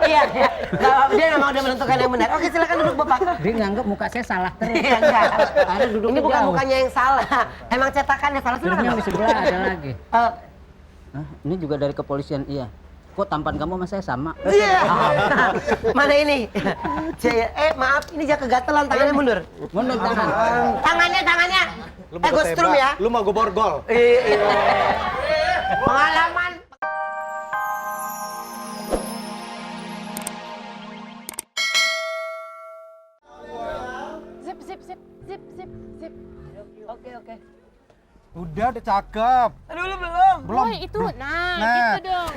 Iya. Dia memang udah menentukan yang benar. Oke, silakan duduk Bapak. Dia nganggap muka saya salah terus. Iya, enggak. Karena duduknya Ini bukan jauh. mukanya yang salah. Emang cetakannya salah. Duduknya Silakan. di sebelah ada lagi. Eh, Hah, ini juga dari kepolisian, iya. Kok tampan kamu sama saya sama? Iya. Mana ini? Maaf, ini jangan kegatelan, tangannya mundur. Mundur tangan. Tangannya. Gue strum ya. Lu mau gue borgol? Iya. Pengalaman. Zip. Oke. Udah cakep. Aduh, lu belum. Belum. Oh, itu. Nah, Nah. gitu dong.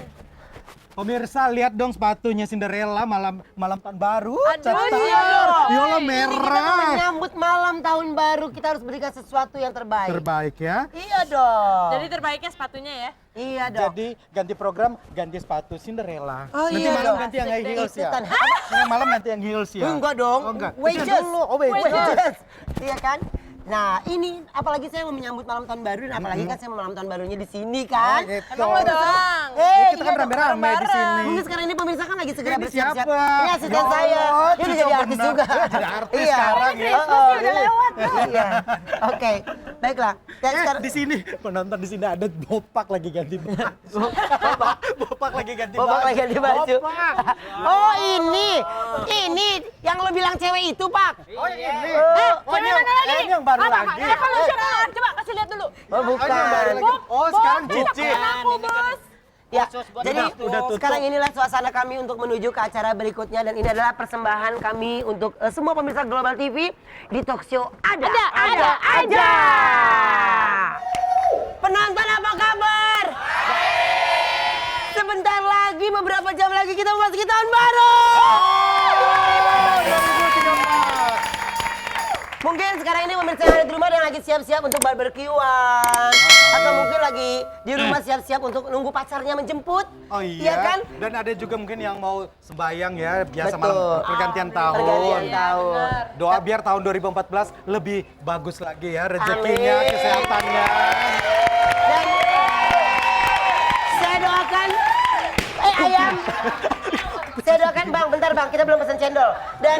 Pemirsa lihat dong sepatunya Cinderella malam tahun baru. Aduh, Cakep. iya dong. Yola Ini kita tuh merah. menyambut malam tahun baru, kita harus berikan sesuatu yang terbaik. Terbaik ya. Iya dong. Jadi terbaiknya sepatunya ya. Iya dong. Jadi ganti program, ganti sepatu Cinderella. Oh, Nanti iya malam dong. ganti yang heels ya. Ikutan. Nanti malam ganti yang heels ya. Enggak dong. Oh, enggak. Wedges. Dulu. Oh, wedges. Iya kan? Nah, ini apalagi saya mau menyambut malam tahun baru dan apalagi kan saya mau malam tahun barunya di sini kan. Oh, gitu. Emang lo dong. Ya, kita kan iya dong. rame-rame di sini. Mungkin sekarang ini pemirsa kan lagi segera Ini bersiap-siap. siapa? Ini asisten Ya saya. Allah, Dia udah jadi artis benar. juga. Dia jadi artis Iya. sekarang ya. Udah lewat. Iya. Oke, baiklah. Dan sekarang Di sini penonton di sini ada bopak lagi ganti baju. Bopak lagi ganti baju. Bopak lagi ganti baju. Bopak. Oh, ini yang lo bilang cewek itu, Pak. Oh ini. Cewek mana lagi? Ini yang baru Apa? lagi. Evolution dulu. Coba kasih lihat dulu. Oh, Oh, ini yang baru lagi. bukan. Oh sekarang Bos, Cici. bukan aku, Bos. Ya, buat jadi udah tutup. sekarang inilah suasana kami untuk menuju ke acara berikutnya dan ini adalah persembahan kami untuk semua pemirsa Global TV di talk show Ada Aja. Penonton apa kabar? Sebentar lagi, beberapa jam lagi kita memasuki tahun baru. Mungkin sekarang ini pemirsa yang ada di rumah yang lagi siap-siap untuk barbekyuan atau mungkin lagi di rumah siap-siap untuk nunggu pacarnya menjemput. Oh iya. kan? Dan ada juga mungkin yang mau sembayang ya biasa Betul. malam pergantian tahun. Pergantian tahun. Doa biar tahun 2014 lebih bagus lagi ya rezekinya, Amin. kesehatannya. Dan saya doakan ayam. Saya doakan Bang, bentar Bang, kita belum pesan cendol. Dan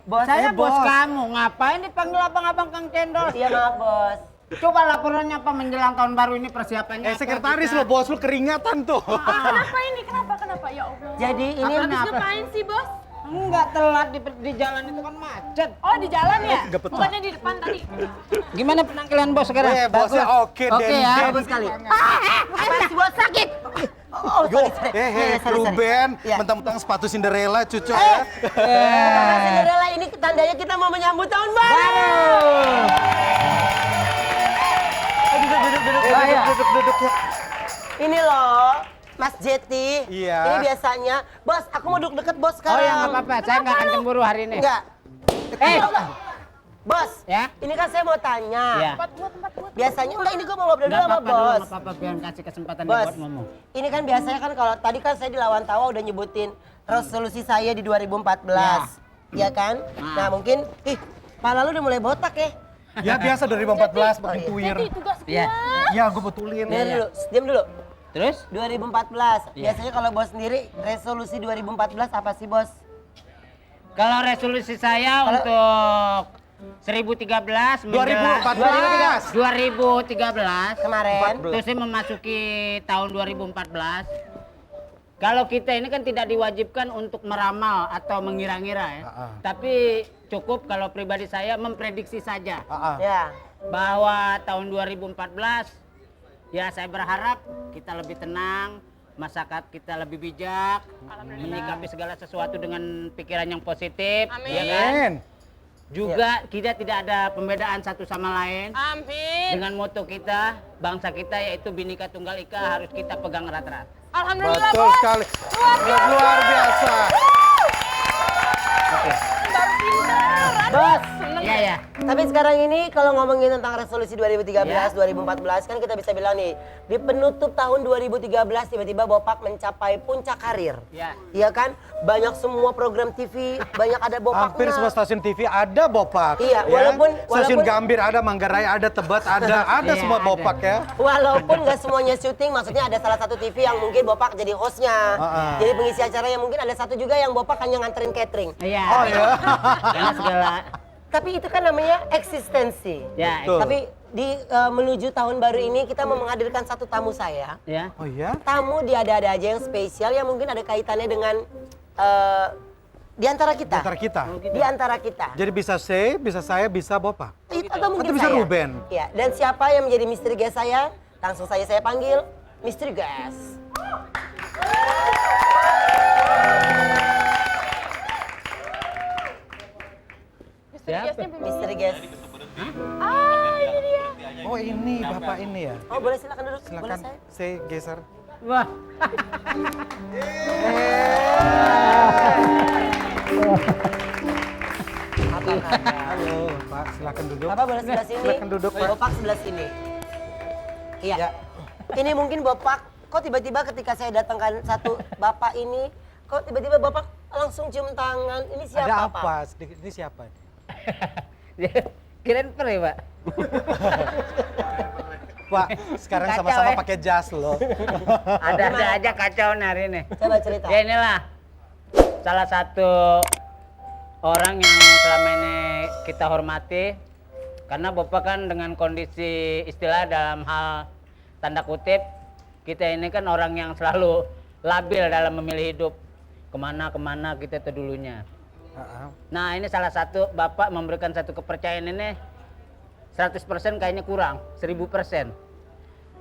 bos, Saya bos bos. kamu, ngapain dipanggil abang-abang Kang Cendol? Iya maaf bos. Coba laporannya apa menjelang tahun baru ini persiapannya? apa Sekretaris kita? lo bos lo keringatan tuh. Kenapa ini? Kenapa? Ya Allah. Jadi ini Habis ngapain sih, Bos? Enggak, telat di jalan itu kan macet. Oh, di jalan ya? Nggak betul. Bukannya di depan tadi. Gimana penampilan bos sekarang? Bosnya oke Oke Den. ya. bagus sekali. Apa sih bos sakit? Oh, Yo, sorry. Ruben, Iya. mentang-mentang sepatu Cinderella cucu ya. Karena Cinderella ini tandanya kita mau menyambut tahun baru. Duduk. Ini loh, Mas Jeti. Iya. Ini biasanya, bos, aku mau duduk deket bos Oh sekarang. ya nggak apa-apa, saya nggak akan cemburu hari ini. Enggak. Bos, Ya? ini kan saya mau tanya. Ya. Tempat buat. Biasanya enggak, ini gue mau ngobrol dulu Nggak sama apa-apa dulu, bos. nggak apa-apa, biar kasih kesempatan dia Bos, buat ngomong. ini kan biasanya kan kalau tadi kan saya di Lawan Tawa udah nyebutin resolusi saya di 2014. Ya kan? Nah mungkin, pala lu udah mulai botak ya. Ya biasa 2014 makin tuir. Jadi tugas Iya. gua. Ya gue betulin. Diam dulu, diam dulu. Terus? 2014. Iya. Biasanya kalau bos sendiri resolusi 2014 apa sih bos? Kalau resolusi saya Kalau- untuk 2013 2014. 2013 Kemarin. itu sih memasuki tahun 2014. Kalau kita ini kan tidak diwajibkan untuk meramal atau mengira-ngira ya. Tapi cukup kalau pribadi saya memprediksi saja Ya. bahwa tahun 2014 ya saya berharap kita lebih tenang, masyarakat kita lebih bijak, menyikapi segala sesuatu dengan pikiran yang positif, Amin. ya kan? Men. Juga kita tidak ada pembedaan satu sama lain. Amin. Dengan moto kita, bangsa kita yaitu Bhinneka Tunggal Ika harus kita pegang erat-erat. Alhamdulillah, Betul Bos. sekali. Luar biasa. Luar biasa. Baru pintar. Aduh, Bos, seneng Ya. Iya, ya. Tapi sekarang ini kalau ngomongin tentang resolusi 2013, Ya. 2014 kan kita bisa bilang nih, di penutup tahun 2013 tiba-tiba Bopak mencapai puncak karir. Ya. Iya kan? Banyak semua program TV, banyak ada Bopaknya. Hampir semua stasiun TV ada Bopak. Iya, ya. walaupun- Stasiun walaupun- Gambir ada, Manggarai ada, Tebet ada Iya, semua ada. Bopak ya. Walaupun nggak semuanya syuting, maksudnya ada salah satu TV yang mungkin Bopak jadi hostnya, jadi pengisi acara yang mungkin ada satu juga yang Bopak hanya nganterin catering. Iya. Oh ya. Karena segala. Tapi itu kan namanya eksistensi. Ya. Betul. Tapi di menuju tahun baru ini kita mau menghadirkan satu tamu saya. Ya. Oh ya. Tamu ada aja yang spesial yang mungkin ada kaitannya dengan di antara kita. Antara kita. Di antara kita. Jadi bisa saya, bisa saya, bisa Bopak. Atau mungkin Atau bisa saya. Ruben. Ya, dan siapa yang menjadi misteri guest saya? Langsung saja saya panggil misteri guest. Siapa? Misteri guest. Oh ini Bapak ini ya. Oh, boleh silakan duduk. Boleh Silakan saya? saya geser. Wah. Apa kabar? Halo Pak, silakan duduk. Bapak boleh sebelah sini. Silakan duduk, Pak. Bopak sebelah sini. Iya. Ya. Ini mungkin Bopak, kok tiba-tiba ketika saya datangkan satu Bapak ini, kok tiba-tiba Bapak langsung cium tangan. Ini siapa, Ada Pak? apa? Sedikit ini siapa? Kirain per ya, Pak? Pak, sekarang Kacau, sama-sama ya. pakai jas loh. Ada aja kacau nih hari ini. Coba cerita. Ya inilah salah satu orang yang selama ini kita hormati karena Bapak kan dengan kondisi istilah dalam hal tanda kutip kita ini kan orang yang selalu labil dalam memilih hidup kemana kita tuh dulunya. Nah ini salah satu Bapak memberikan satu kepercayaan ini 100% kayaknya kurang 1000%.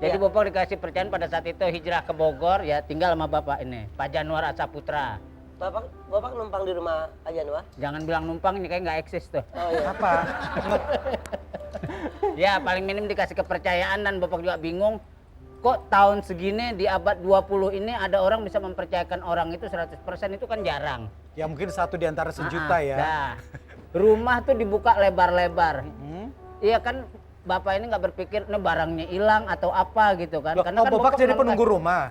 Jadi Iya. Bapak dikasih percayaan pada saat itu hijrah ke Bogor ya tinggal sama Bapak ini Pak Januar Asaputra. Bapak numpang di rumah Pak Januar? Jangan bilang numpang ini kayak nggak eksis tuh. Oh iya. Apa? Ya paling minim dikasih kepercayaan dan Bapak juga bingung kok tahun segini di abad 20 ini ada orang bisa mempercayakan orang itu 100% itu kan jarang. Ya mungkin satu di antara sejuta ya. Nah, rumah tuh dibuka lebar-lebar. Iya kan Bapak ini nggak berpikir nih barangnya hilang atau apa gitu kan. Loh, Karena oh, kan Bapak jadi menemukan- penunggu rumah?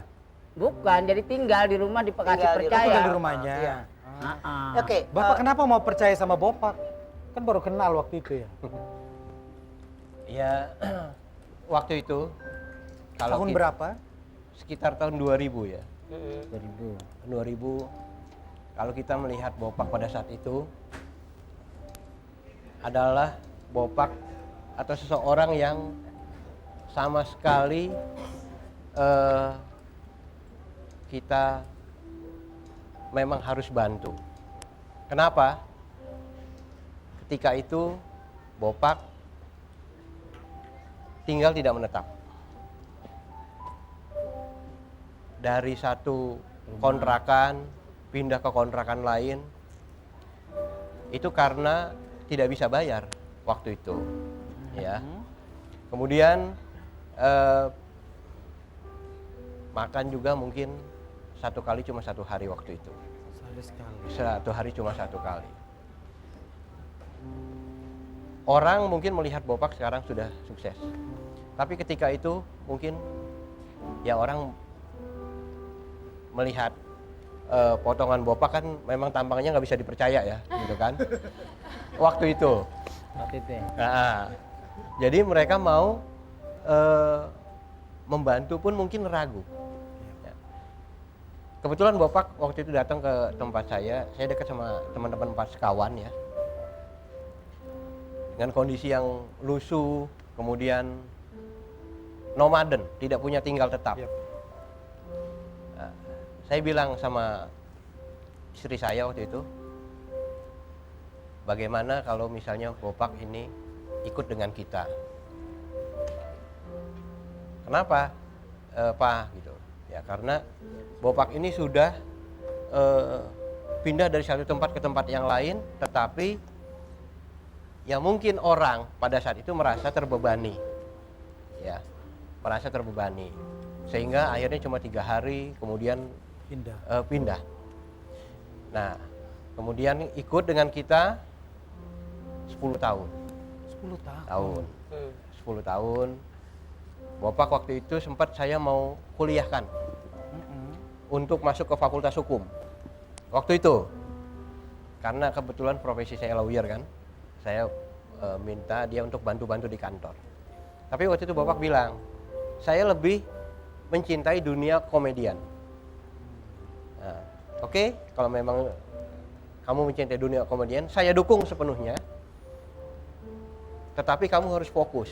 Bukan, jadi tinggal di rumah dikasih Tinggal di percaya. Tinggal di rumahnya. Iya. Oke. Bapak kenapa mau percaya sama Bopak? Kan baru kenal waktu itu ya. Ya, waktu itu kalau Tahun kita- berapa? sekitar tahun 2000 ya. 2000. 2000 kalau kita melihat Bopak pada saat itu adalah Bopak atau seseorang yang sama sekali kita memang harus bantu. Kenapa? Ketika itu Bopak tinggal tidak menetap. Dari satu kontrakan pindah ke kontrakan lain itu karena tidak bisa bayar waktu itu, ya. Kemudian makan juga mungkin satu kali cuma satu hari waktu itu. Satu hari cuma satu kali. Orang mungkin melihat Bopak sekarang sudah sukses, tapi ketika itu mungkin ya orang melihat potongan Bopak kan memang tampangnya nggak bisa dipercaya ya, gitu kan? Waktu itu. Waktu itu ya. Nah, jadi mereka mau membantu pun mungkin ragu. Ya. Kebetulan Bopak waktu itu datang ke tempat saya dekat sama teman-teman Empat Sekawan ya. Dengan kondisi yang lusuh, kemudian nomaden, tidak punya tinggal tetap. Yep. Nah, saya bilang sama istri saya waktu itu, bagaimana kalau misalnya Bopak ini ikut dengan kita? Kenapa, Pak? Gitu. Ya karena Bopak ini sudah pindah dari satu tempat ke tempat yang lain, tetapi ya mungkin orang pada saat itu merasa terbebani, ya, merasa terbebani, sehingga akhirnya cuma 3 hari kemudian pindah. Nah, kemudian ikut dengan kita 10 10 tahun. 10 tahun. 10 tahun. Bopak waktu itu sempat saya mau kuliahkan untuk masuk ke Fakultas Hukum. Waktu itu, karena kebetulan profesi saya lawyer kan, saya minta dia untuk bantu-bantu di kantor. Tapi waktu itu Bapak bilang, saya lebih mencintai dunia komedian. Nah, oke, kalau memang kamu mencintai dunia komedian, saya dukung sepenuhnya. Tetapi kamu harus fokus.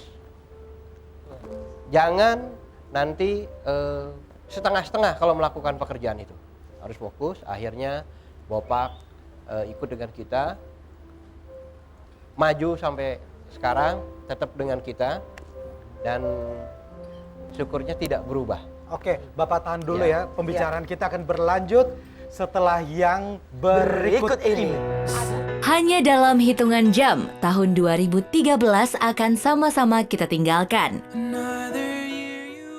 Jangan nanti setengah-setengah kalau melakukan pekerjaan itu. Harus fokus. Akhirnya Bopak ikut dengan kita, maju sampai sekarang, tetap dengan kita, dan syukurnya tidak berubah. Oke, Bapak tahan dulu Ya. ya. Pembicaraan kita akan berlanjut setelah yang berikut ini. Hanya dalam hitungan jam, tahun 2013 akan sama-sama kita tinggalkan.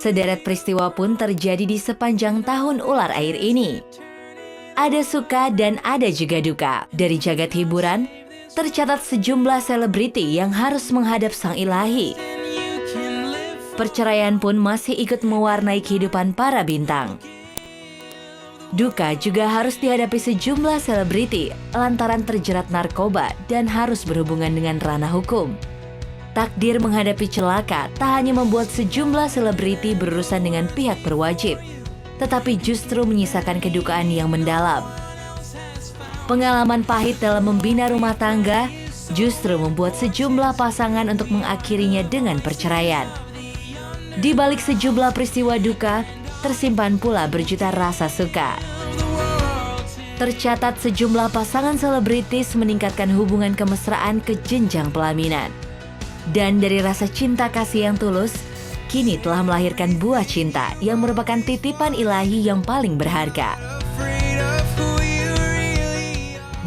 Sederet peristiwa pun terjadi di sepanjang tahun ular air ini. Ada suka dan ada juga duka. Dari jagat hiburan, tercatat sejumlah selebriti yang harus menghadap sang ilahi. Perceraian pun masih ikut mewarnai kehidupan para bintang. Duka juga harus dihadapi sejumlah selebriti lantaran terjerat narkoba dan harus berhubungan dengan ranah hukum. Takdir menghadapi celaka tak hanya membuat sejumlah selebriti berurusan dengan pihak berwajib, tetapi justru menyisakan kedukaan yang mendalam. Pengalaman pahit dalam membina rumah tangga justru membuat sejumlah pasangan untuk mengakhirinya dengan perceraian. Di balik sejumlah peristiwa duka, tersimpan pula berjuta rasa suka. Tercatat sejumlah pasangan selebritis meningkatkan hubungan kemesraan ke jenjang pelaminan. Dan dari rasa cinta kasih yang tulus, kini telah melahirkan buah cinta yang merupakan titipan ilahi yang paling berharga.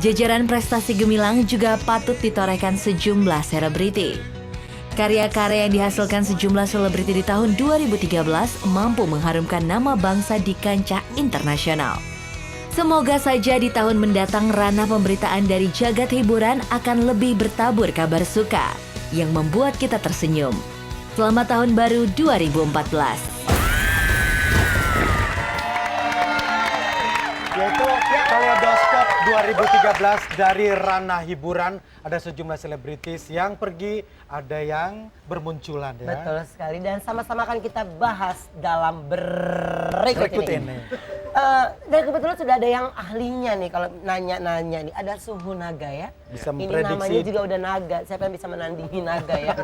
Jajaran prestasi gemilang juga patut ditorehkan sejumlah selebriti. Karya-karya yang dihasilkan sejumlah selebriti di tahun 2013 mampu mengharumkan nama bangsa di kancah internasional. Semoga saja di tahun mendatang ranah pemberitaan dari jagat hiburan akan lebih bertabur kabar suka yang membuat kita tersenyum. Selamat Tahun Baru 2014. Yaitu Kaleidoskop 2013 dari ranah hiburan. Ada sejumlah selebritis yang pergi, ada yang bermunculan ya. Betul sekali, dan sama-sama akan kita bahas dalam berikut ini. Dan kebetulan sudah ada yang ahlinya nih kalau nanya-nanya nih. Ada Suhu Naga ya. Bisa Ini memprediksi. namanya juga udah naga. Siapa yang bisa menandingi naga ya?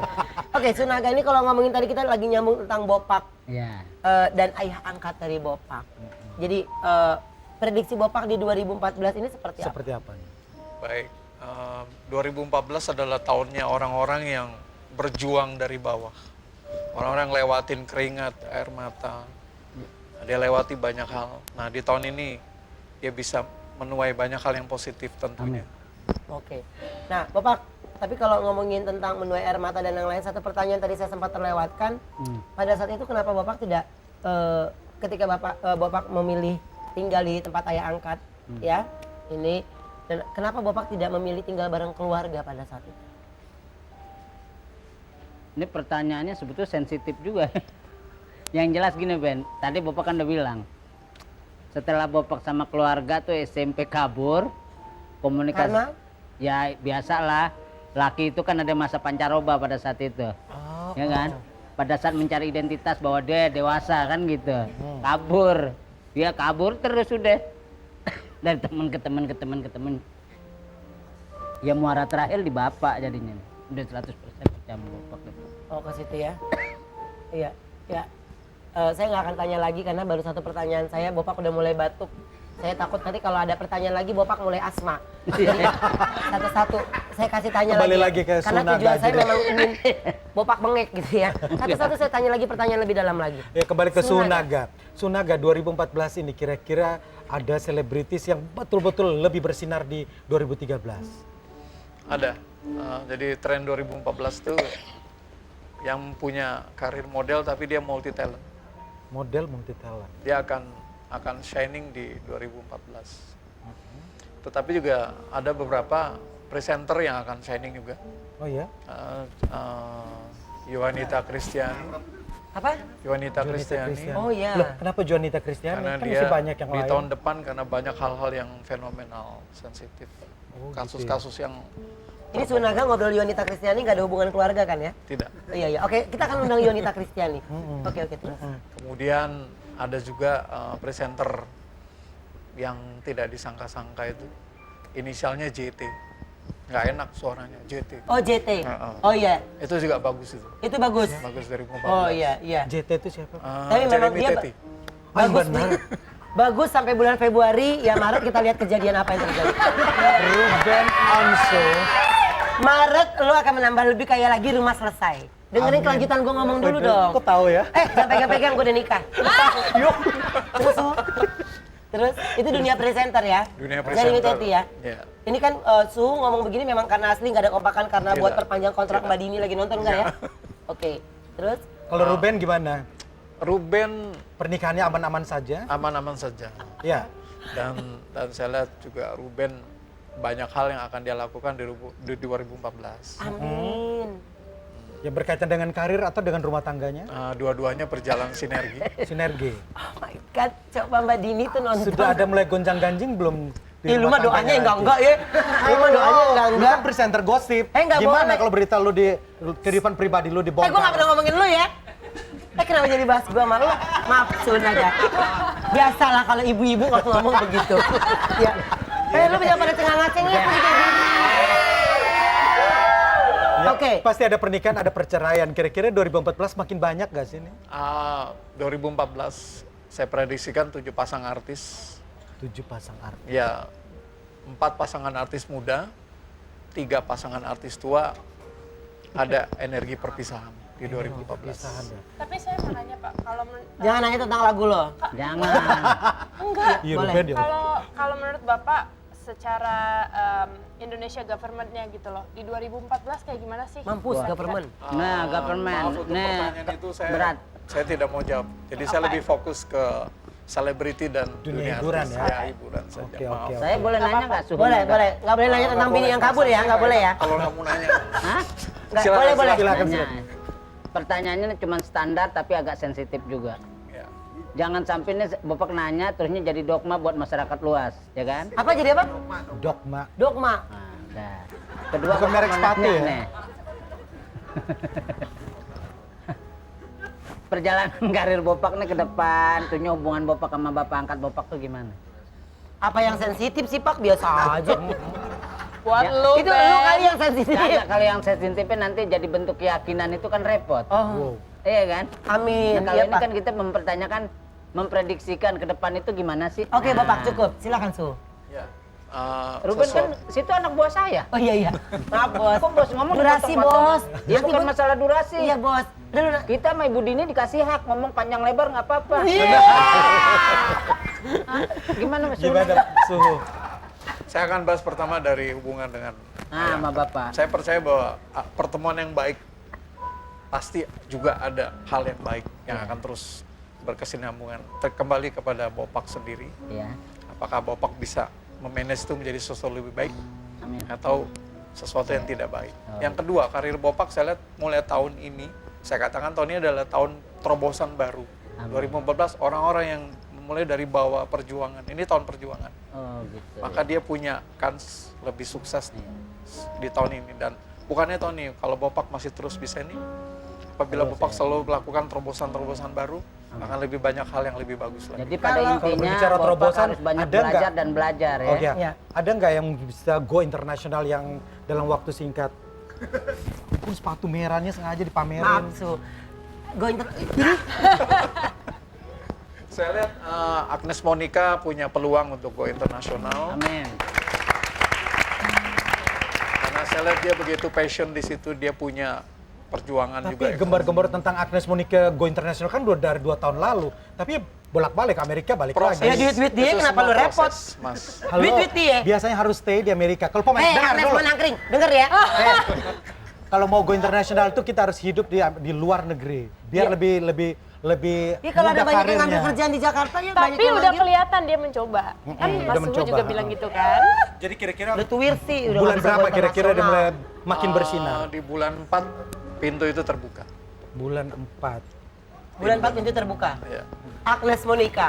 Oke, Suhu Naga ini kalau ngomongin tadi kita lagi nyambung tentang Bopak Ya. dan ayah angkat dari Bopak. Jadi prediksi Bopak di 2014 ini seperti apa? Seperti apa nih? Baik, 2014 adalah tahunnya orang-orang yang berjuang dari bawah. Orang-orang lewatin keringat, air mata. Dia lewati banyak hal. Nah, di tahun ini dia bisa menuai banyak hal yang positif tentunya. Oke. Nah, Bopak, tapi kalau ngomongin tentang menuai air mata dan yang lain, satu pertanyaan tadi saya sempat terlewatkan. Pada saat itu kenapa Bapak tidak ketika Bapak memilih tinggal di tempat ayah angkat ya ini, dan kenapa Bapak tidak memilih tinggal bareng keluarga pada saat itu? Ini pertanyaannya sebetulnya sensitif juga. Yang jelas gini Ben, tadi Bapak kan udah bilang, setelah Bapak sama keluarga tuh SMP kabur, komunikasi. Karena? Ya biasalah, laki itu kan ada masa pancaroba pada saat itu, ya kan? Pada saat mencari identitas bahwa dia dewasa kan gitu, kabur. Dia kabur terus udah dari teman ke teman ke teman ke teman. Ya muara terakhir di bapak jadinya. Udah 100% percaya sama bapak gitu. Oh, ke situ ya. Iya, ya. Saya nggak akan tanya lagi karena baru satu pertanyaan saya, Bapak udah mulai batuk. Saya takut nanti kalau ada pertanyaan lagi Bapak mulai asma. Jadi satu-satu saya kasih tanya Kembali lagi. lagi ke Karena Sunaga tujuan saya aja deh. memang ingin Bapak bengek gitu ya. Satu-satu saya tanya lagi pertanyaan lebih dalam lagi. Ya, kembali ke Sunaga. Sunaga 2014 ini kira-kira ada selebritis yang betul-betul lebih bersinar di 2013. Ada. Jadi tren 2014 itu yang punya karir model tapi dia multi talent. Model multi talent. Dia akan shining di 2014. Tetapi juga ada beberapa presenter yang akan shining juga. Oh iya? Juanita Kristiani. Apa? Juanita Juanita Kristiani. Kristiani. Oh iya. Loh, kenapa Juanita Kristiani? Karena Kan dia masih banyak yang di lain. tahun depan karena banyak hal-hal yang fenomenal, sensitif. Oh, Kasus-kasus yang Ini Sunaga ngobrol Yonita Kristiani nggak ada hubungan keluarga kan ya? tidak. Iya iya. Oke, kita akan undang Yonita Kristiani. Oke terus. Kemudian ada juga presenter yang tidak disangka-sangka itu. Inisialnya JT. Nggak enak suaranya, JT. Oh JT. Heeh. Oh iya. Itu juga bagus itu. Itu bagus. Bagus dari 2014. Oh iya iya. JT itu siapa? Tapi memang Jeremy dia Teti. bagus bagus sampai bulan Februari ya Maret kita lihat kejadian apa yang terjadi. Ruben Onsu. Maret lo akan menambah lebih kaya lagi, rumah selesai. Dengerin kelanjutan gue ngomong dulu dong. Kok tahu ya? Jangan pegang-pegang, gue udah nikah. Terus, terus itu dunia presenter ya? Dunia Jeremy presenter. Teti ya? Iya. Ini kan Suhu ngomong begini memang karena asli nggak ada kompakan karena buat Tidak. perpanjang kontrak Mbak Dini lagi nonton nggak ya? Oke, terus? Kalau Ruben gimana? Ruben Pernikahannya aman-aman saja? aman-aman saja. Ya. Dan saya lihat juga Ruben banyak hal yang akan dia lakukan di 2014. Amin. Yang berkaitan dengan karir atau dengan rumah tangganya? Dua-duanya berjalan sinergi. Sinergi. Oh my God, coba Mbak Dini tuh nonton. Sudah ada mulai gonjang-ganjing belum? di Ih, lu rumah mah doanya tangganya enggak ya. Lu mah doanya Lu enggak. kan presenter gosip. Nggak Gimana boleh. kalau berita lu di kehidupan pribadi lu dibongkar? Gue gak pernah ngomongin lu ya. Kenapa jadi bahas gue sama lu? Maaf, Sunaga. Biasalah kalau ibu-ibu waktu ngomong begitu. Ya. Lu bisa pada tengah ngaceng ya. Ya, Oke. Pasti ada pernikahan, ada perceraian. Kira-kira 2014 makin banyak gak sih ini? 2014 saya prediksikan 7 pasang artis. 7 pasang artis. Ya, 4 pasangan artis muda, 3 pasangan artis tua, ada energi perpisahan di 2014. Perpisahan ya. Tapi saya mau nanya Pak, kalau Jangan nanya tentang lagu lo. Jangan. enggak, Iya, Boleh. Ruben ya. kalau menurut Bapak secara Indonesia government-nya gitu loh, di 2014 kayak gimana sih? Mampus government. Nah, government. Maaf untuk Nah, pertanyaan itu saya berat. Saya tidak mau jawab. Jadi saya lebih fokus ke selebriti dan Dunia dunia hiburan artis. ya? Ya, hiburan saja. Oke, Maaf. oke. Saya boleh nanya nggak Suhu? Boleh, boleh. Nggak boleh nanya tentang bini yang kabur ya, nggak boleh ya. Kalau nggak mau nanya, Hah? Nggak, Silakan, boleh, boleh. silakan. Nanya. Pertanyaannya cuma standar tapi agak sensitif juga. ya. Jangan sampai nih Bapak nanya terusnya jadi dogma buat masyarakat luas, ya kan? Apa jadi apa? Dogma. Dogma. Nah, udah. Kedua Bukan merek Bapak sepatu nanya ya? nih. Perjalanan karir Bapak nih ke depan, tuhnya hubungan Bapak sama Bapak angkat Bapak tuh gimana? Apa yang sensitif sih Pak? Biasa aja. Buat Ya, lu, Itu lu kali yang sensitif. Kagak, kalau yang sensitifnya nanti jadi bentuk keyakinan itu kan repot. Oh, Iya kan? amin. Nah, kalau Iya, ini Pak. kan kita mempertanyakan, memprediksikan ke depan itu gimana sih? Oke, Nah, Bapak cukup. Silakan, Su. Ya. Ruben kan situ anak buah saya. Oh iya iya. Maaf, Bos. Kok bos ngomong Durasi, dipotong-potong? Bos. Ya Nanti bukan Bos- masalah durasi. Iya, Bos. Udah, udah. Kita sama Ibu Dini dikasih hak ngomong panjang lebar nggak apa-apa. Iya. Gimana Mas? Gimana Suhu? Saya akan bahas pertama dari hubungan dengan Ah, sama Bapak. Saya percaya bahwa pertemuan yang baik pasti juga ada hal yang baik yang akan terus berkesinambungan. Kembali kepada Bopak sendiri, Iya. apakah Bopak bisa memanage itu menjadi sesuatu lebih baik Amin. atau sesuatu yang tidak baik. Yang kedua, karir Bopak saya lihat mulai tahun ini, saya katakan tahun ini adalah tahun terobosan baru. 2014 orang-orang yang mulai dari bawah perjuangan, ini tahun perjuangan. Oh, gitu. Maka dia punya kans lebih sukses di tahun ini. Dan bukannya tahun ini, kalau Bopak masih terus bisa ini, apabila Bopak selalu melakukan terobosan-terobosan baru, akan lebih banyak hal yang lebih bagus lagi. Jadi pada Kalau intinya berbicara Bapak terobosan, harus banyak ada nggak? belajar dan belajar ya. Oh ya. Iya. Ada nggak yang bisa go internasional yang dalam waktu singkat? Pun sepatu merahnya sengaja dipamerin. Maaf, Su. Saya lihat Agnes Monica punya peluang untuk go internasional. Amin. Karena saya lihat dia begitu passion di situ, dia punya perjuangan Tapi juga. gembar-gembar tentang Agnes Monica go internasional kan udah dari 2 tahun lalu. Tapi bolak-balik Amerika balik Proses. Ya, lagi. duit-duit dia, Itu kenapa semua lu repot? proses, Mas. Halo, Duit-duit dia. biasanya harus stay di Amerika. Kalau pemain dengar Agnes dulu. Monangkring, denger ya. kalau mau go internasional itu kita harus hidup di luar negeri biar lebih Ya kalau ada mudah banyak yang ngambil karirnya. kerjaan di Jakarta ya banyak Tapi yang udah manggil. kelihatan dia mencoba. Kan udah Mas Suhu mencoba. juga bilang gitu kan. Jadi kira-kira Udah tuwir sih, udah bulan nggak bisa berapa go kira-kira dia mulai internasional. makin bersinar? Di bulan 4 pintu itu terbuka. Bulan 4. Bulan 4 pintu terbuka. Ya. Agnes Monica.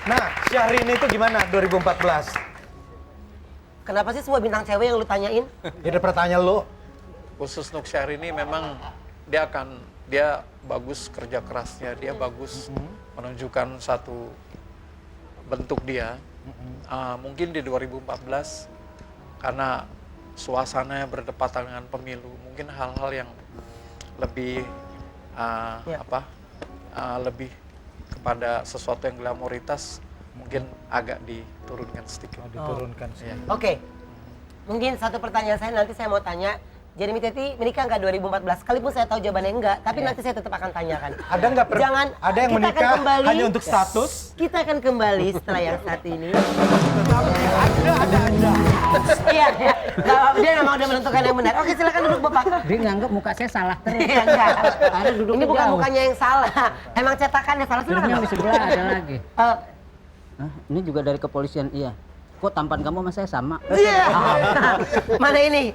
Nah, Syahrini itu gimana 2014? Kenapa sih semua bintang cewek yang lu tanyain? Ya ada pertanyaan lo. Khusus Nuk Syahrini memang dia bagus kerja kerasnya, dia bagus menunjukkan satu bentuk dia. Mungkin di 2014 karena suasananya berdepatan dengan pemilu, mungkin hal-hal yang lebih lebih kepada sesuatu yang glamoritas mungkin agak diturunkan sedikit. Diturunkan sih. Oke. Mungkin satu pertanyaan saya nanti saya mau tanya. Jeremy Teti menikah nggak 2014? Sekalipun saya tahu jawabannya enggak, tapi nanti saya tetap akan tanyakan. Ada nggak Jangan, ada yang kita akan menikah kembali. hanya untuk status? Kita akan kembali setelah yang satu ini. Ada. Iya, dia memang udah menentukan yang benar. Oke, silakan duduk Bapak. Dia nganggap muka saya salah terus. Iya, enggak. Ada duduknya Ini bukan jauh. mukanya yang salah. Emang cetakannya salah. Silakan. Filmnya di Bapak. sebelah ada lagi. Eh, Hah, ini juga dari kepolisian, iya. Kok tampan kamu sama saya sama? Iya. Mana ini?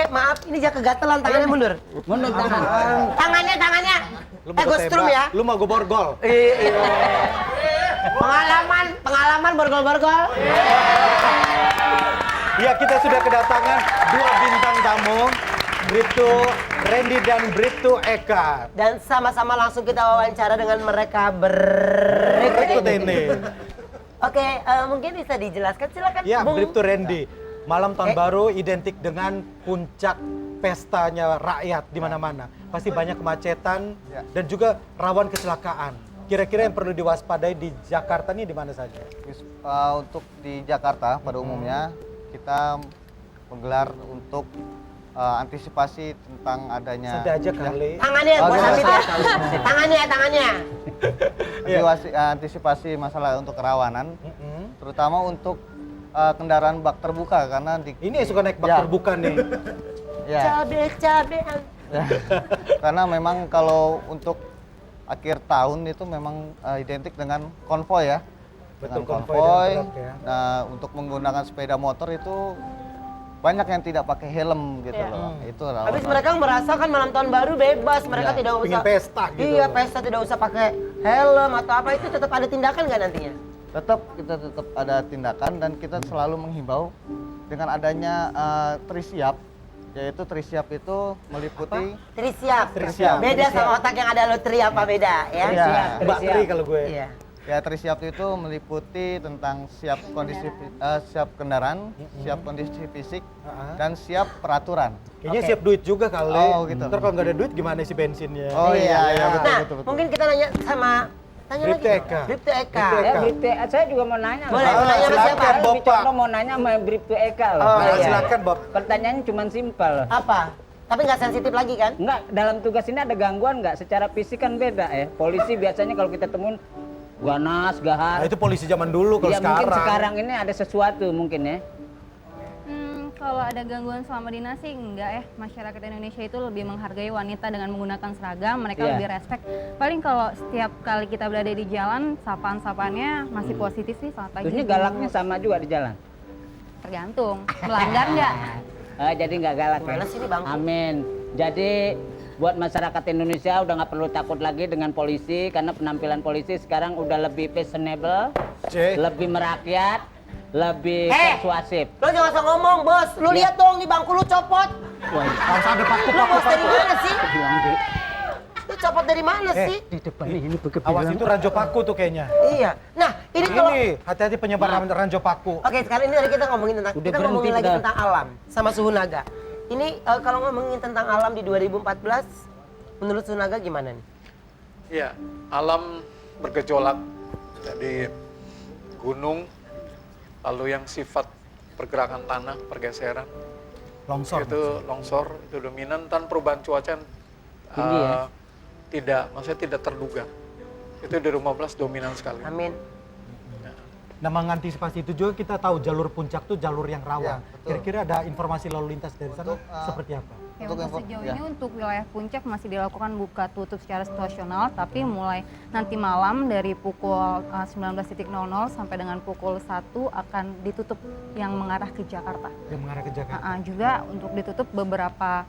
Maaf, ini dia kegatelan, tangannya mundur. Mundur tangan. Tangannya. Lu mau Gue strum ya. Lu mau gue borgol? Iya. Pengalaman borgol-borgol. Ya, kita sudah kedatangan 2 bintang tamu, Bribtu Randy dan Bribtu Eka. Dan sama-sama langsung kita wawancara dengan mereka berikut ini. Oke, mungkin bisa dijelaskan, silakan. Ya, Bung. Bribtu Randy. Malam tahun baru identik dengan puncak pestanya rakyat di mana-mana. Pasti banyak kemacetan dan juga rawan kecelakaan. Kira-kira yang perlu diwaspadai di Jakarta ini di mana saja? Untuk di Jakarta pada umumnya kita menggelar untuk antisipasi tentang adanya Sudah aja kali. Tangannya, gua sambil ya. Tangannya. antisipasi masalah untuk kerawanan, terutama untuk kendaraan bak terbuka karena Ini yang suka naik bak Ya. terbuka nih. ya, Cabe-cabean. karena memang kalau untuk akhir tahun itu memang identik dengan konvoy ya. Betul, Dengan konvoy konvoy. dan truk ya. Nah, untuk menggunakan sepeda motor itu banyak yang tidak pakai helm gitu Iya. loh. Itu Habis rawan. mereka merasakan malam tahun baru bebas, mereka Iya. tidak usah. Pingin pesta gitu. Iya, pesta tidak usah pakai helm atau apa, itu tetap ada tindakan nggak nantinya? Kita tetap ada tindakan dan kita selalu menghimbau dengan adanya Trisiap, yaitu Trisiap itu meliputi Trisiap. Trisiap. Beda sama otak yang ada loteri apa beda ya? Iya. Mbak Tri kalau gue. Iya. ya Trisiap itu meliputi tentang siap kondisi siap kendaraan, siap kondisi fisik dan siap peraturan. Kayaknya Oke. siap duit juga kali. Oh, gitu. Ntar kalau nggak ada duit gimana isi bensinnya? Oh iya, betul, Nah, betul. mungkin kita nanya sama Bribtu lagi. Eka. Bribtu Eka. Bribtu Eka. Bribtu saya juga mau nanya. Boleh, loh. mau nanya sama siapa? silakan, Saya lebih Bapak. condong mau nanya sama Bribtu Eka loh. Oh, Nah, iya. silakan, Bob. Pertanyaannya cuma simpel. Apa? Tapi nggak sensitif lagi kan? Enggak, dalam tugas ini ada gangguan nggak? Secara fisik kan beda ya. Polisi biasanya kalau kita temuin ganas, gahar. Nah, itu polisi zaman dulu kalau Ya mungkin sekarang. sekarang ini ada sesuatu mungkin ya. Kalau ada gangguan selama dinas sih enggak ya. Masyarakat Indonesia itu lebih menghargai wanita dengan menggunakan seragam, mereka Iya. lebih respect. Paling kalau setiap kali kita berada di jalan, sapaan-sapaannya masih positif sih, selamat pagi. Terus ini Bu. galaknya sama juga di jalan. Tergantung, melanggar nggak? Jadi nggak galak ya? Gimana sih ini, Bang? Amin. Jadi buat masyarakat Indonesia udah nggak perlu takut lagi dengan polisi karena penampilan polisi sekarang udah lebih fashionable, Cek. lebih merakyat, lebih Eh! persuasif. Lo jangan usah ngomong, Bos. Lu lihat dong di bangku lu copot. Wah, Harus ada paku. Lu bos dari mana sih? bilang di, Lu copot dari mana sih? di depan ini pakai Awas itu ranjau paku tuh kayaknya. Iya. Nah, ini kalau Ini hati-hati penyebar ranjau paku. Oke, sekarang ini kita ngomongin tentang Udah kita ngomongin berhenti lagi dah. tentang alam sama suhu naga. Ini kalau ngomongin tentang alam di 2014, menurut suhu naga gimana nih? Iya, alam bergejolak. Jadi gunung, lalu yang sifat pergerakan tanah, pergeseran, Longsor. itu longsor, itu dominan, dan perubahan cuaca yang Tinggi ya? tidak, maksudnya tidak terduga. Itu di 2015 dominan sekali. Amin. Nah, mengantisipasi itu juga kita tahu jalur puncak tuh jalur yang rawan. Ya, betul. Kira-kira ada informasi lalu lintas dari sana Untuk, seperti apa? Ya, Untuk untuk info- sejauh ya. ini untuk wilayah puncak masih dilakukan buka tutup secara situasional, tapi mulai nanti malam dari pukul 19.00 sampai dengan pukul 1 akan ditutup yang mengarah ke Jakarta. Yang mengarah ke Jakarta. Juga untuk ditutup beberapa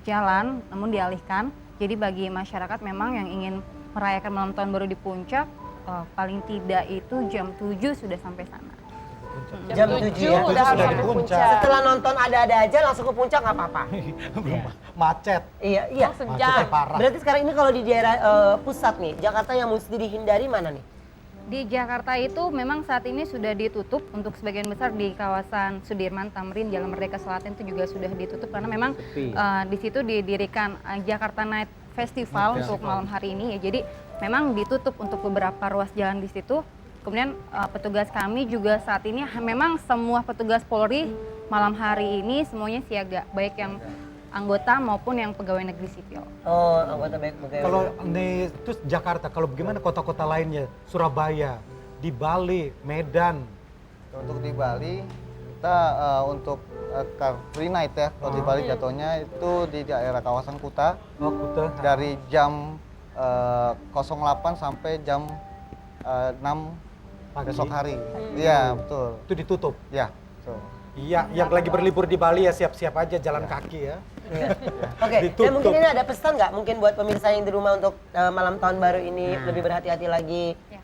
jalan, namun dialihkan. Jadi bagi masyarakat memang yang ingin merayakan malam tahun baru di puncak, paling tidak itu jam 7 sudah sampai sana. Jam 7 ya. udah harus sudah sampai di puncak. puncak. Setelah nonton ada-ada aja langsung ke puncak nggak apa-apa. Belum macet. Iya, iya. Macetnya parah. Berarti sekarang ini kalau di daerah pusat nih, Jakarta yang mesti dihindari mana nih? Di Jakarta itu memang saat ini sudah ditutup untuk sebagian besar di kawasan Sudirman, Tamrin, Jalan Merdeka Selatan itu juga sudah ditutup karena memang di situ didirikan Jakarta Night Festival untuk malam hari ini ya. Jadi memang ditutup untuk beberapa ruas jalan di situ. Kemudian petugas kami juga saat ini memang semua petugas Polri malam hari ini semuanya siaga, baik yang anggota maupun yang pegawai negeri sipil. Oh, anggota baik pegawai. Kalau nih terus Jakarta, kalau bagaimana kota-kota lainnya? Surabaya, di Bali, Medan. Untuk di Bali kita untuk Car Free Night ya, kalau di Bali jatuhnya itu di daerah kawasan Kuta Oh, Kuta. dari jam 08 sampai jam 6 Pagi. besok hari. Iya betul. Itu ditutup. Ya betul. Iya, yang lagi berlibur di Bali ya siap-siap aja jalan kaki ya. Iya. Oke, Ditutup. dan mungkin ini ada pesan nggak mungkin buat pemirsa yang di rumah untuk malam tahun baru ini lebih berhati-hati lagi Ya.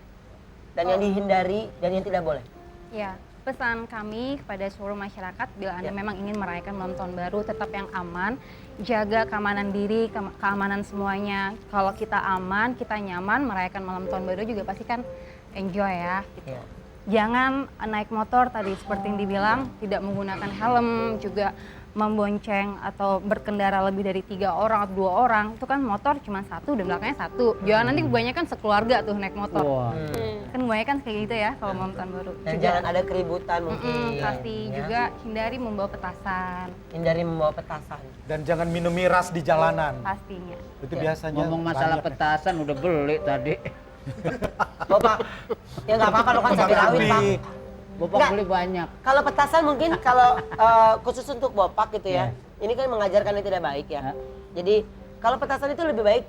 dan yang dihindari dan yang tidak boleh. Ya, pesan kami kepada seluruh masyarakat bila Anda memang ingin merayakan malam tahun baru tetap yang aman, jaga keamanan diri, keamanan semuanya. Kalau kita aman, kita nyaman merayakan malam tahun baru juga pasti kan enjoy ya. Gitu. Iya. Jangan naik motor tadi seperti yang dibilang, tidak menggunakan helm, juga membonceng atau berkendara lebih dari 3 orang atau 2 orang. Itu kan motor cuma satu dan belakangnya satu. Jangan nanti kebanyakan sekeluarga tuh naik motor. Wah. Kan kebanyakan kayak gitu ya kalau malam tahun baru. Dan jangan ada keributan mungkin. Pasti ya. juga hindari membawa petasan Hindari membawa petasan. Dan jangan minum miras di jalanan. pastinya. Itu biasanya Ngomong masalah banyak ya. petasan udah beli tadi. Bapak, ya nggak apa-apa lo kan cabai rawit Pak. Bapak Nggak. beli banyak. Kalau petasan mungkin kalau khusus untuk Bopak gitu ya, ini kan mengajarkan yang tidak baik ya. Jadi kalau petasan itu lebih baik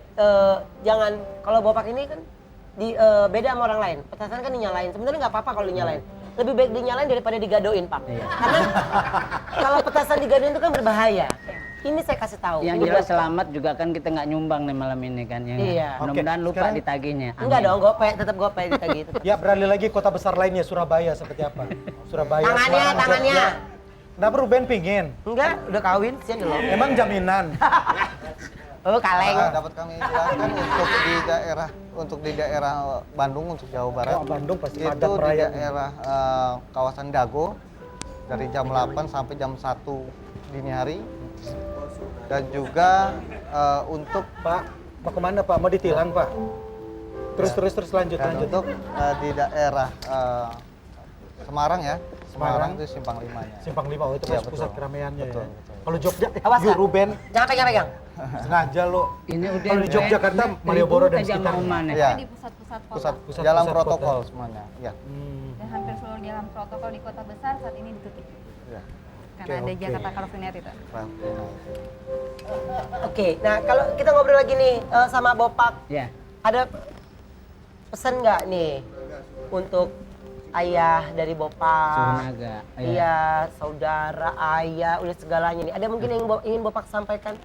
jangan, kalau Bopak ini kan beda sama orang lain. Petasan kan dinyalain, sebenarnya nggak apa-apa kalau dinyalain. Lebih baik dinyalain daripada digadoin Pak. Karena kalau petasan digadoin itu kan berbahaya. Ini saya kasih tahu. Yang Ini jelas buat- selamat juga kan kita nggak nyumbang nih malam ini kan. Ya. Iya. Mudah-mudahan Oke, lupa sekarang- ditagihnya. Enggak Amin. dong, gope, tetap gope ditagih. Tetap. Ya, beralih lagi kota besar lainnya, Surabaya seperti apa? Surabaya. Tangannya, Semarang, tangannya. Jogja. Kenapa Ruben pingin? Enggak, udah kawin sih dulu. Emang jaminan. Oh, kaleng. Dapat kami jelaskan untuk di daerah Bandung untuk Jawa Barat. Oh, Bandung pasti itu padat di perayaan. daerah kawasan Dago dari jam 8 sampai jam 1 dini hari. Dan juga untuk Pak, mau kemana Pak? Mau ditilang Pak? Terus lanjut. untuk di daerah Semarang ya. Semarang. Semarang itu Simpang 5-nya. Simpang 5, oh itu Iya, pas pusat betul. keramaiannya Betul, ya. betul. Kalau Jogja, Awas, yuk Kak. Ruben, Jangan pegang-pegang. sengaja lo. Ini udah Kalau di Yogyakarta, Malioboro dan sekitarnya. sekitarnya. Iya. Di pusat-pusat kota. Pusat Jalan kota. protokol semuanya. Ya. Dan hampir seluruh jalan protokol di kota besar saat ini ditutup. Ya. Karena ada Oke. Jakarta Car Free Night itu. Oke, nah kalau kita ngobrol lagi nih sama Bopak, Ya. ada pesan nggak nih untuk ayah dari Bopak? Surunaga. Iya, saudara, ayah, udah segalanya nih. Ada mungkin yang ingin Bopak sampaikan?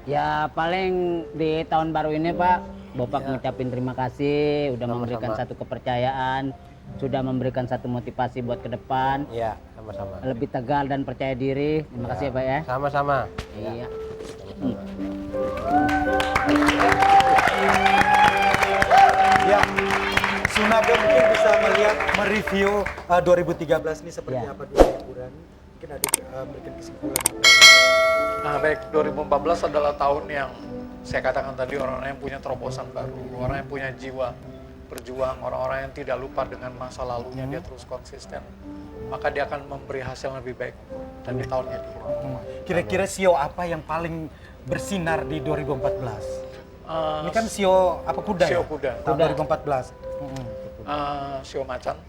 Ya paling di tahun baru ini Pak, Bopak ngucapin terima kasih udah memberikan satu kepercayaan, sudah memberikan satu motivasi buat ke depan, Iya, sama-sama. lebih tegar dan percaya diri. Terima kasih ya Pak ya. Sama-sama. Iya. Ya, Sunaga mungkin bisa melihat, mereview 2013 ini seperti Ya. apa dulu liburan. Mungkin ada memberikan kesimpulan apa? Nah baik, 2014 adalah tahun yang saya katakan tadi orang-orang yang punya terobosan baru, orang yang punya jiwa berjuang, orang-orang yang tidak lupa dengan masa lalunya, dia terus konsisten. Maka dia akan memberi hasil yang lebih baik dan di tahunnya dia. Kira-kira sio apa yang paling bersinar di 2014? Eh, Ini kan sio apa kuda Sio ya? kuda. Tahun 2014. Sio macan,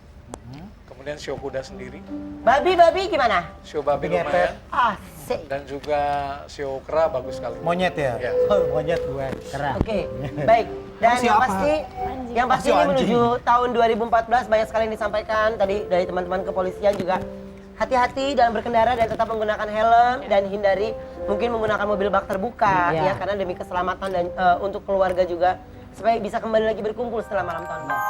kemudian sio kuda sendiri, Babi gimana? sio babi Babi ngepet. lumayan, Asik. dan juga sio kera bagus sekali. Monyet ya? Ya. Oh, monyet gue. Kera. Oke, baik. Dan Masih yang apa? pasti, yang pasti Masih ini anjing. menuju tahun 2014 banyak sekali yang disampaikan tadi dari teman-teman kepolisian juga. Hati-hati dalam berkendara dan tetap menggunakan helm dan hindari mungkin menggunakan mobil bak terbuka ya karena demi keselamatan dan untuk keluarga juga supaya bisa kembali lagi berkumpul setelah malam tahun baru.